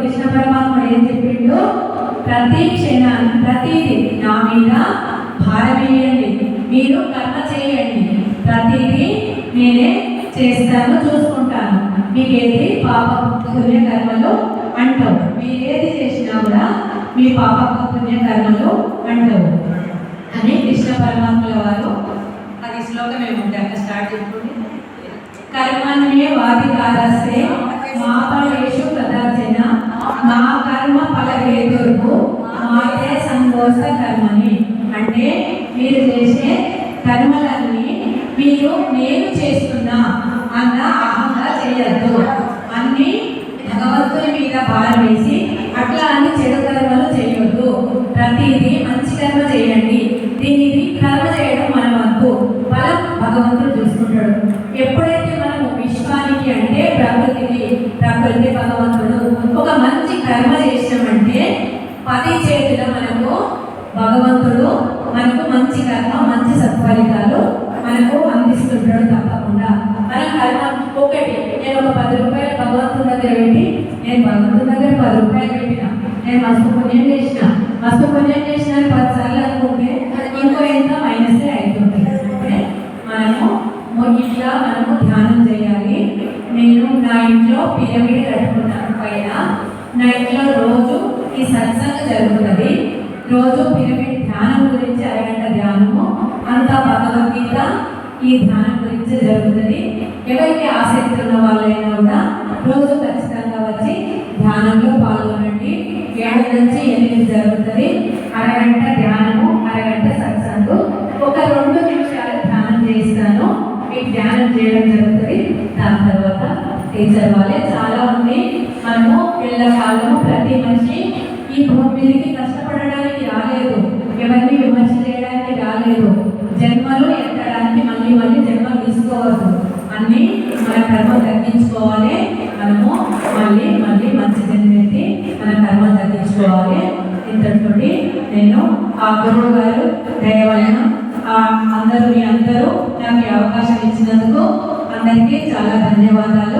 కృష్ణ పరమాత్మ ఏం చెప్పిండు, ప్రతి క్షణాన్ని ప్రతిదీ నా మీద భారమేయండి, మీరు కర్మ చేయండి, ప్రతిదీ నేనే చేస్తాను, చూసుకుంటాను, మీకేది పాప పుణ్య కర్మలు అంటావు, మీరేది చేసినా కూడా మీ పాప పుణ్య కర్మలు అంటావు అని కృష్ణ పరమాత్మల వారు అది శ్లోకం ఏముంటే అక్కడ స్టార్ట్ చేసుకోండి. కర్మణ్యే వాధికారస్తే మా ఫలేషు కదాచన మా కర్మ ఫలహేతుర్భు మాతే సంగోస కర్మని. అంటే మీరు చేసే కర్మలన్నీ మీరు నేను చేస్తున్నా అన్న అహంగా చేయొద్దు, అన్ని భగవంతుని మీద భారం వేసి అట్లా అని చెడు కర్మలు చేయొద్దు, ప్రతిదీ మంచి కర్మ చేయండి, దీనిది కర్మ చేయడం మన వంతు, ఫలం భగవంతుడు చూసుకుంటాడు. ఎప్పుడైతే మనము విశ్వానికి అంటే ప్రకృతి భగవంతుడు ఒక మంచి కర్మ చేసినామంటే 10 చేతుల మనకు భగవంతుడు మనకు మంచి కర్మ మంచి సత్ఫలితాలు మనకు అందిస్తుంటాడు తప్పకుండా. మన కర్మ ఒకటి, నేను ఒక 10 రూపాయలు భగవంతుడి దగ్గర పెట్టి, నేను భగవంతుడి దగ్గర 10 రూపాయలు పెట్టిన, నేను మస్తు పుణ్యం చేసిన 10 సార్లు అనుకుంటే ఇంకో ఎంత మైనసే అవుతుంది. అంటే మనము ఇట్లా మనము ధ్యానం చేయాలి. నేను నా ఇంట్లో పిరమిడ్ కట్టుకున్నాను పైన, నా ఇంట్లో రోజు ఈ సత్సంగ జరుగుతుంది, రోజు పిరమిడ్ ధ్యానం గురించి అరగంట ధ్యానము, అంతా భగవద్గీత ఈ ధ్యానం గురించి జరుగుతుంది. ఎవరికి ఆసక్తి ఉన్న వాళ్ళైనా కూడా రోజు ఖచ్చితంగా వచ్చి ధ్యానంలో పాల్గొనండి. 7 నుంచి 8 జరుగుతుంది. అరగంట ధ్యానము, అరగంట సత్సంగు, ఒక 2 నిమిషాలు ధ్యానం చేస్తాను, మీకు ధ్యానం చేయడం జరుగుతుంది. దాని తర్వాత టీచర్ వాళ్ళే చాలా ఉంది. మనము ఎల్లకాలము ప్రతి మనిషి ఈ భూమి మీదకి కష్టపడడానికి రాలేదు, ఎవరిని విమర్శ చేయడానికి రాలేదు, జన్మలు ఎత్తడానికి మళ్ళీ జన్మలు తీసుకోవద్దు, అన్నీ మన కర్మ తగ్గించుకోవాలి, మనము మళ్ళీ మంచి జన్మెత్తి మన కర్మ తగ్గించుకోవాలి. ఇంతటి నేను ఆ గురువు గారు దయవలన అందరూ నాకు అవకాశం ఇచ్చినందుకు అందరికీ చాలా ధన్యవాదాలు.